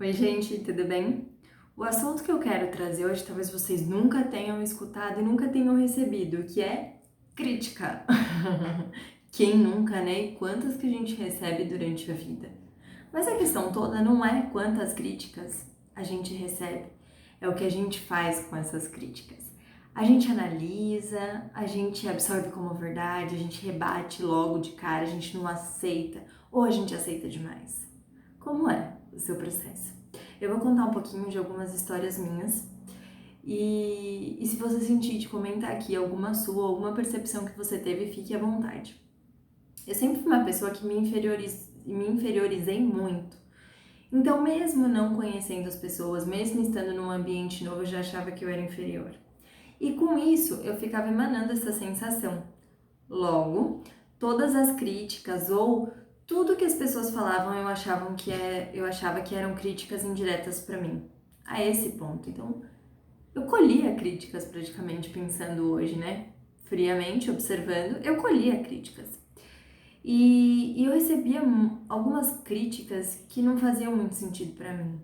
Oi, gente, tudo bem? O assunto que eu quero trazer hoje, talvez vocês nunca tenham escutado e nunca tenham recebido, que é crítica. Quem nunca, né? E quantas que a gente recebe durante a vida? Mas a questão toda não é quantas críticas a gente recebe, é o que a gente faz com essas críticas. A gente analisa, a gente absorve como verdade, a gente rebate logo de cara, a gente não aceita ou a gente aceita demais. Como é o seu processo? Eu vou contar um pouquinho de algumas histórias minhas e se você sentir de comentar aqui alguma sua, alguma percepção que você teve, fique à vontade. Eu sempre fui uma pessoa que me inferiorizei muito. Então, mesmo não conhecendo as pessoas, mesmo estando num ambiente novo, eu já achava que eu era inferior. E com isso, eu ficava emanando essa sensação. Logo, todas as críticas ou tudo que as pessoas falavam eu achava que eram críticas indiretas para mim. A esse ponto. Então, eu colhia críticas praticamente pensando hoje, né? Friamente observando, eu colhia críticas. E eu recebia algumas críticas que não faziam muito sentido para mim.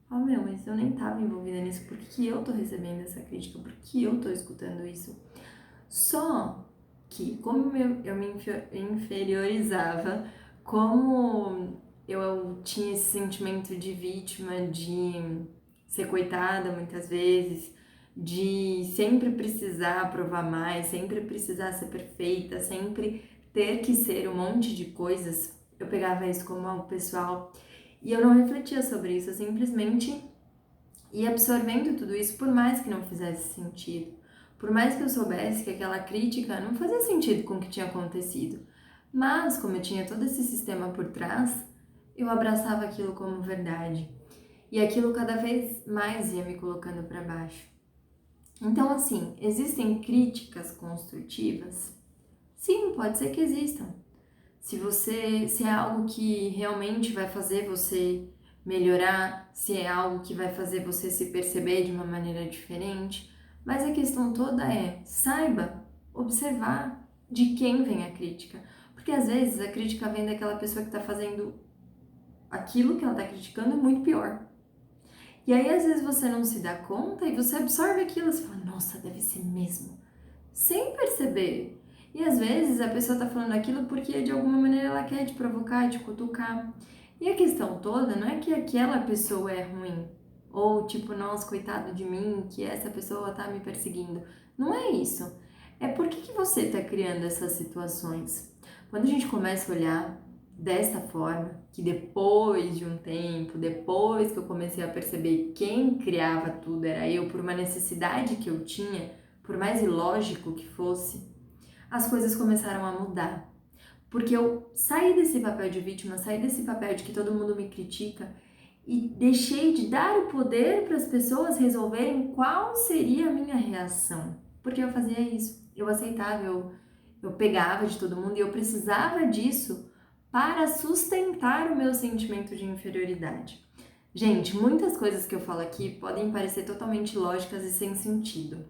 Oh meu, mas eu nem tava envolvida nisso, por que eu tô recebendo essa crítica? Por que eu tô escutando isso? Só que, como eu me inferiorizava, como eu tinha esse sentimento de vítima, de ser coitada muitas vezes, de sempre precisar provar mais, sempre precisar ser perfeita, sempre ter que ser um monte de coisas, eu pegava isso como algo pessoal e eu não refletia sobre isso, eu simplesmente ia absorvendo tudo isso, por mais que não fizesse sentido. Por mais que eu soubesse que aquela crítica não fazia sentido com o que tinha acontecido. Mas, como eu tinha todo esse sistema por trás, eu abraçava aquilo como verdade. E aquilo cada vez mais ia me colocando para baixo. Então, assim, existem críticas construtivas? Sim, pode ser que existam. Se é algo que realmente vai fazer você melhorar, se é algo que vai fazer você se perceber de uma maneira diferente. Mas a questão toda é, saiba observar de quem vem a crítica. Porque às vezes a crítica vem daquela pessoa que está fazendo aquilo que ela está criticando muito pior. E aí às vezes você não se dá conta e você absorve aquilo e você fala, nossa, deve ser mesmo. Sem perceber. E às vezes a pessoa tá falando aquilo porque de alguma maneira ela quer te provocar, te cutucar. E a questão toda não é que aquela pessoa é ruim, ou tipo, nossa, coitado de mim, que essa pessoa tá me perseguindo. Não é isso. É por que você tá criando essas situações. Quando a gente começa a olhar dessa forma, que depois de um tempo, depois que eu comecei a perceber quem criava tudo era eu, por uma necessidade que eu tinha, por mais ilógico que fosse, as coisas começaram a mudar. Porque eu saí desse papel de vítima, saí desse papel de que todo mundo me critica e deixei de dar o poder para as pessoas resolverem qual seria a minha reação. Porque eu fazia isso, eu aceitava, eu pegava de todo mundo e eu precisava disso para sustentar o meu sentimento de inferioridade. Gente, muitas coisas que eu falo aqui podem parecer totalmente lógicas e sem sentido.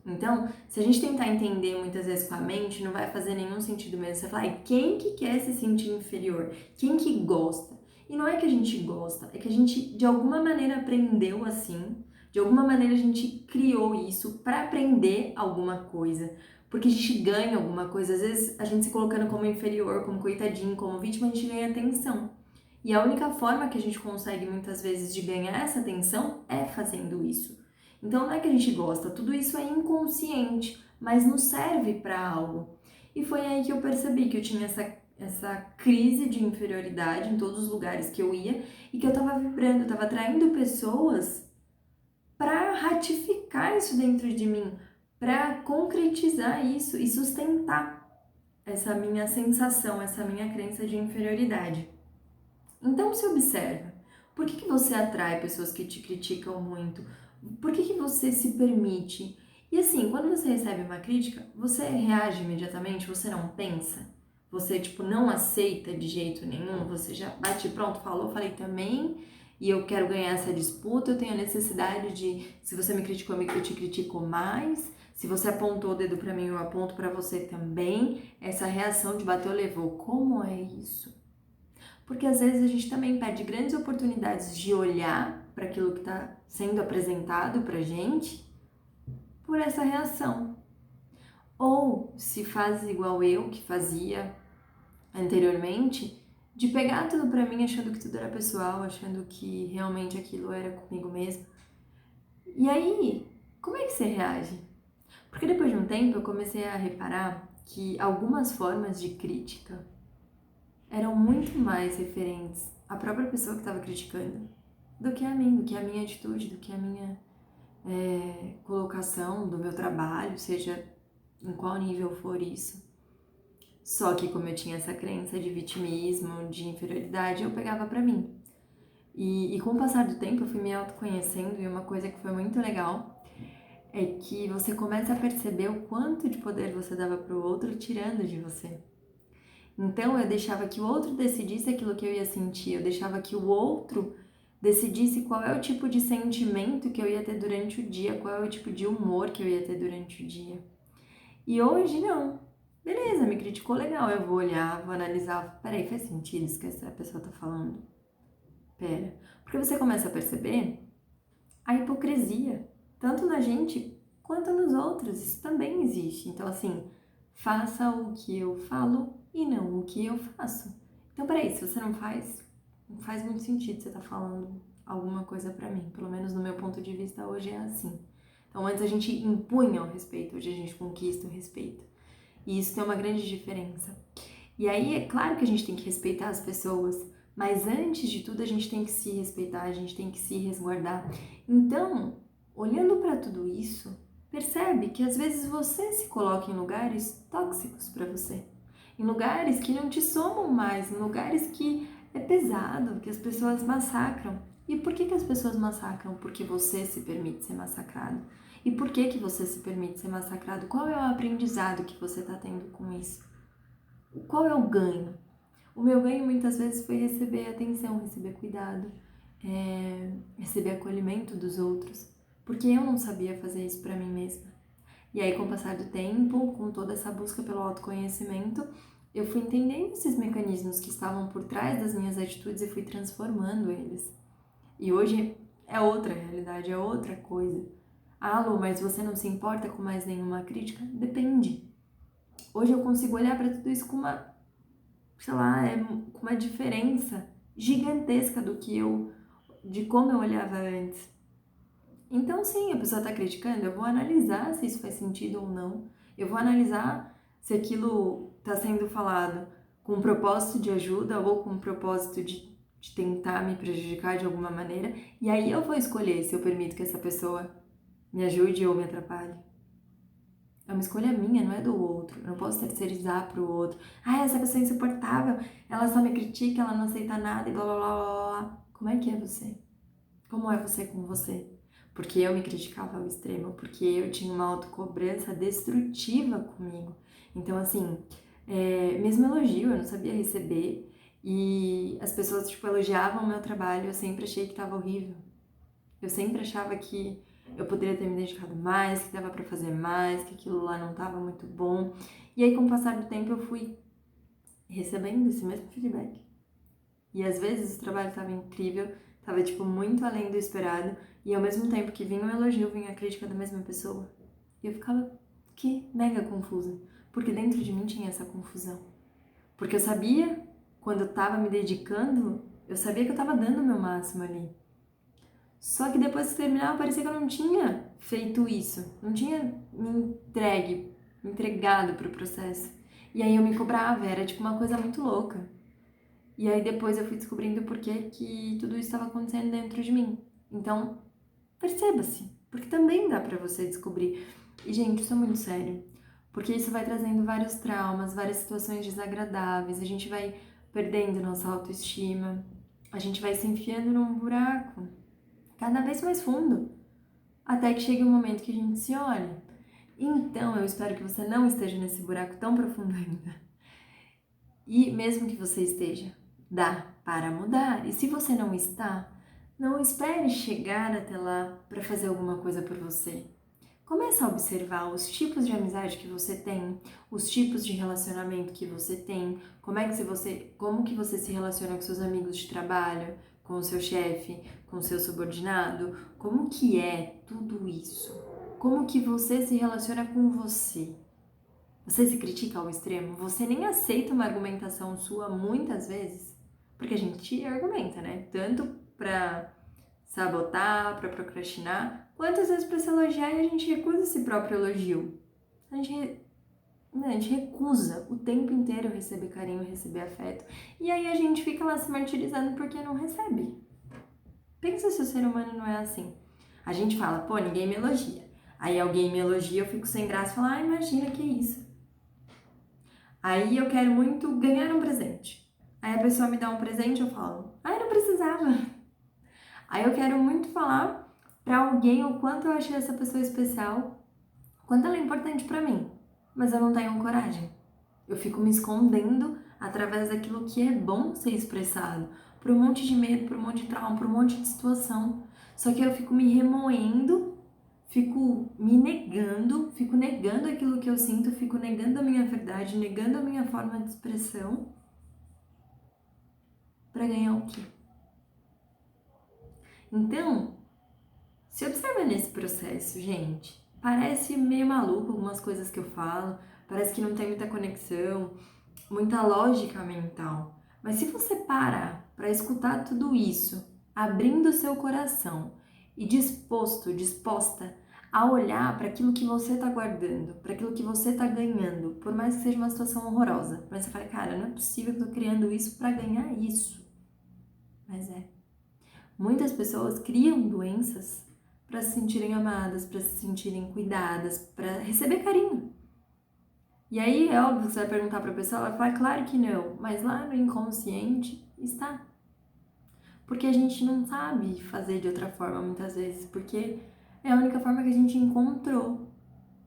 Então, se a gente tentar entender muitas vezes com a mente, não vai fazer nenhum sentido mesmo. Você fala, quem que quer se sentir inferior? Quem que gosta? E não é que a gente gosta, é que a gente de alguma maneira aprendeu assim, de alguma maneira a gente criou isso para aprender alguma coisa, porque a gente ganha alguma coisa. Às vezes a gente se colocando como inferior, como coitadinho, como vítima, a gente ganha atenção. E a única forma que a gente consegue muitas vezes de ganhar essa atenção é fazendo isso. Então não é que a gente gosta, tudo isso é inconsciente, mas nos serve para algo. E foi aí que eu percebi que eu tinha essa crise de inferioridade em todos os lugares que eu ia e que eu estava vibrando, eu estava atraindo pessoas para ratificar isso dentro de mim, para concretizar isso e sustentar essa minha sensação, essa minha crença de inferioridade. Então se observa. Por que você atrai pessoas que te criticam muito? Por que você se permite? E assim, quando você recebe uma crítica, você reage imediatamente, você não pensa? Você, tipo, não aceita de jeito nenhum? Você já bate pronto, falou, falei também, e eu quero ganhar essa disputa, eu tenho a necessidade de, se você me criticou, eu te critico mais. Se você apontou o dedo pra mim, eu aponto pra você também. Essa reação de bateu, levou. Como é isso? porque às vezes a gente também perde grandes oportunidades de olhar para aquilo que está sendo apresentado pra gente por essa reação. Ou se faz igual eu que fazia anteriormente, de pegar tudo pra mim achando que tudo era pessoal, achando que realmente aquilo era comigo mesmo. E aí, como é que você reage? Porque depois de um tempo eu comecei a reparar que algumas formas de crítica eram muito mais referentes à própria pessoa que estava criticando do que a mim, do que a minha atitude, do que a minha colocação, do meu trabalho, seja em qual nível for isso. Só que como eu tinha essa crença de vitimismo, de inferioridade, eu pegava pra mim. E com o passar do tempo eu fui me autoconhecendo e uma coisa que foi muito legal é que você começa a perceber o quanto de poder você dava pro outro tirando de você. Então eu deixava que o outro decidisse aquilo que eu ia sentir, eu deixava que o outro decidisse qual é o tipo de sentimento que eu ia ter durante o dia, qual é o tipo de humor que eu ia ter durante o dia. E hoje não. Beleza, me criticou legal, eu vou olhar, vou analisar, peraí, faz sentido isso que essa pessoa tá falando? Pera. Porque você começa a perceber a hipocrisia, tanto na gente quanto nos outros, isso também existe. Então assim, faça o que eu falo e não o que eu faço. Então peraí, se você não faz muito sentido você tá falando alguma coisa pra mim, pelo menos no meu ponto de vista hoje é assim. Então antes a gente impunha o respeito, hoje a gente conquista o respeito. E isso tem uma grande diferença. E aí é claro que a gente tem que respeitar as pessoas, mas antes de tudo a gente tem que se respeitar, a gente tem que se resguardar. Então, olhando para tudo isso, percebe que às vezes você se coloca em lugares tóxicos para você, em lugares que não te somam mais, em lugares que é pesado, que as pessoas massacram. E por que as pessoas massacram? Porque você se permite ser massacrado. E por que você se permite ser massacrado? Qual é o aprendizado que você está tendo com isso? Qual é o ganho? O meu ganho muitas vezes foi receber atenção, receber cuidado, receber acolhimento dos outros, porque eu não sabia fazer isso para mim mesma. E aí, com o passar do tempo, com toda essa busca pelo autoconhecimento, eu fui entendendo esses mecanismos que estavam por trás das minhas atitudes e fui transformando eles. E hoje é outra realidade, é outra coisa. Ah, Lu, mas você não se importa com mais nenhuma crítica? Depende. Hoje eu consigo olhar para tudo isso com uma, sei lá, com uma diferença gigantesca de como eu olhava antes. Então, sim, a pessoa está criticando, eu vou analisar se isso faz sentido ou não. Eu vou analisar se aquilo está sendo falado com propósito de ajuda ou com propósito de tentar me prejudicar de alguma maneira. E aí eu vou escolher se eu permito que essa pessoa me ajude ou me atrapalhe. É uma escolha minha, não é do outro. Eu não posso terceirizar pro outro. Ah, essa pessoa é insuportável, ela só me critica, ela não aceita nada e blá blá blá blá blá. Como é que é você? Como é você com você? Porque eu me criticava ao extremo, porque eu tinha uma autocobrança destrutiva comigo. Então, assim, mesmo elogio eu não sabia receber. E as pessoas, tipo, elogiavam o meu trabalho, eu sempre achei que tava horrível. Eu sempre achava que eu poderia ter me dedicado mais, que dava pra fazer mais, que aquilo lá não tava muito bom. E aí, com o passar do tempo, eu fui recebendo esse mesmo feedback. E às vezes o trabalho tava incrível, tava, tipo, muito além do esperado, e ao mesmo tempo que vinha um elogio, vinha a crítica da mesma pessoa. E eu ficava, que mega confusa, porque dentro de mim tinha essa confusão. Porque eu sabia, quando eu tava me dedicando, eu sabia que eu tava dando o meu máximo ali. Só que depois que terminava, parecia que eu não tinha feito isso, não tinha me entregado pro processo. E aí eu me cobrava, era tipo uma coisa muito louca. E aí depois eu fui descobrindo por que tudo isso estava acontecendo dentro de mim. Então, perceba-se, porque também dá pra você descobrir. E gente, isso é muito sério, porque isso vai trazendo vários traumas, várias situações desagradáveis, a gente vai perdendo nossa autoestima, a gente vai se enfiando num buraco cada vez mais fundo, até que chegue um momento que a gente se olha. Então, eu espero que você não esteja nesse buraco tão profundo ainda. E mesmo que você esteja, dá para mudar. E se você não está, não espere chegar até lá para fazer alguma coisa por você. Começa a observar os tipos de amizade que você tem, os tipos de relacionamento que você tem, como que você se relaciona com seus amigos de trabalho, com o seu chefe, com o seu subordinado, como que é tudo isso? Como que você se relaciona com você? Você se critica ao extremo? Você nem aceita uma argumentação sua muitas vezes? Porque a gente argumenta, né? Tanto pra sabotar, pra procrastinar, quantas vezes pra se elogiar e a gente recusa esse próprio elogio. A gente recusa o tempo inteiro receber carinho, receber afeto. E aí a gente fica lá se martirizando porque não recebe. Pensa se o ser humano não é assim. A gente fala, pô, ninguém me elogia. Aí alguém me elogia, eu fico sem graça e falo, ah, imagina que isso. Aí eu quero muito ganhar um presente. Aí a pessoa me dá um presente, eu falo, ai, não precisava. Aí eu quero muito falar pra alguém o quanto eu achei essa pessoa especial, quanto ela é importante pra mim, mas eu não tenho coragem. Eu fico me escondendo através daquilo que é bom ser expressado, por um monte de medo, por um monte de trauma, por um monte de situação. Só que eu fico me remoendo, fico me negando, fico negando aquilo que eu sinto, fico negando a minha verdade, negando a minha forma de expressão, pra ganhar o quê? Então, se observa nesse processo, gente. Parece meio maluco algumas coisas que eu falo, parece que não tem muita conexão, muita lógica mental. Mas se você parar para escutar tudo isso, abrindo seu coração e disposta a olhar para aquilo que você está guardando, para aquilo que você está ganhando, por mais que seja uma situação horrorosa, mas você fala, cara, não é possível que eu tô criando isso para ganhar isso. Mas é. Muitas pessoas criam doenças para se sentirem amadas, para se sentirem cuidadas, para receber carinho. E aí é óbvio que você vai perguntar para a pessoa, ela vai falar, claro que não, mas lá no inconsciente está. Porque a gente não sabe fazer de outra forma muitas vezes, porque é a única forma que a gente encontrou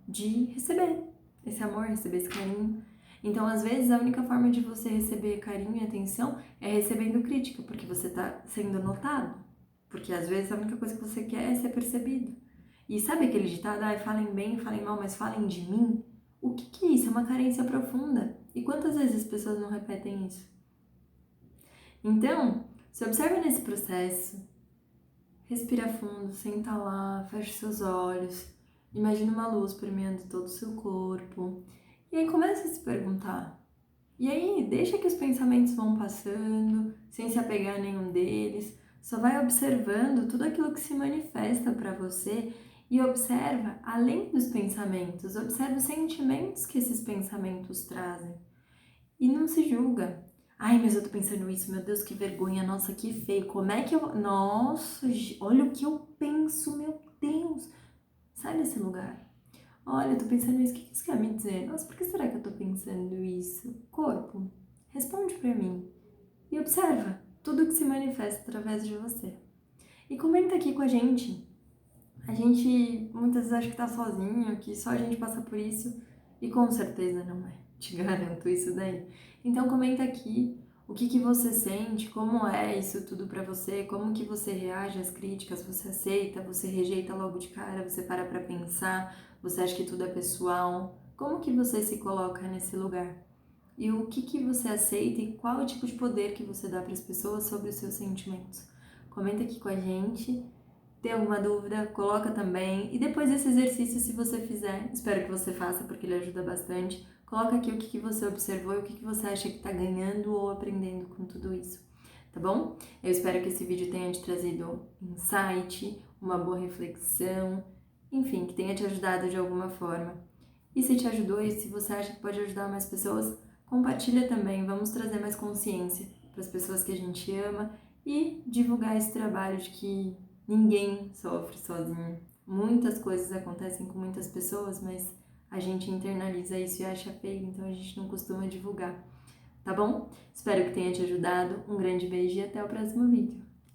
de receber esse amor, receber esse carinho. Então, às vezes, a única forma de você receber carinho e atenção é recebendo crítica, porque você está sendo notado. Porque às vezes a única coisa que você quer é ser percebido. E sabe aquele ditado, falem bem, falem mal, mas falem de mim? O que é isso? É uma carência profunda. E quantas vezes as pessoas não repetem isso? Então, se observa nesse processo, respira fundo, senta lá, fecha seus olhos, imagina uma luz permeando todo o seu corpo. E aí começa a se perguntar. E aí deixa que os pensamentos vão passando, sem se apegar a nenhum deles. Só vai observando tudo aquilo que se manifesta para você e observa além dos pensamentos, observa os sentimentos que esses pensamentos trazem. E não se julga. Ai, mas eu tô pensando isso, meu Deus, que vergonha, nossa, que feio, como é que eu... Nossa, olha o que eu penso, meu Deus. Sai desse lugar. Olha, eu tô pensando isso, o que isso quer me dizer? Nossa, por que será que eu tô pensando isso? Corpo, responde pra mim. E observa tudo que se manifesta através de você. E comenta aqui com a gente. A gente muitas vezes acha que tá sozinho, que só a gente passa por isso. E com certeza não é. Te garanto isso daí. Então comenta aqui o que você sente, como é isso tudo pra você, como que você reage às críticas, você aceita, você rejeita logo de cara, você para pra pensar, você acha que tudo é pessoal. Como que você se coloca nesse lugar? E o que você aceita e qual o tipo de poder que você dá para as pessoas sobre os seus sentimentos. Comenta aqui com a gente. Tem alguma dúvida? Coloca também. E depois desse exercício, se você fizer, espero que você faça porque ele ajuda bastante, coloca aqui o que você observou e o que você acha que está ganhando ou aprendendo com tudo isso. Tá bom? Eu espero que esse vídeo tenha te trazido insight, uma boa reflexão, enfim, que tenha te ajudado de alguma forma. E se te ajudou e se você acha que pode ajudar mais pessoas, compartilha também, vamos trazer mais consciência para as pessoas que a gente ama e divulgar esse trabalho de que ninguém sofre sozinho. Muitas coisas acontecem com muitas pessoas, mas a gente internaliza isso e acha feio, então a gente não costuma divulgar. Tá bom? Espero que tenha te ajudado. Um grande beijo e até o próximo vídeo.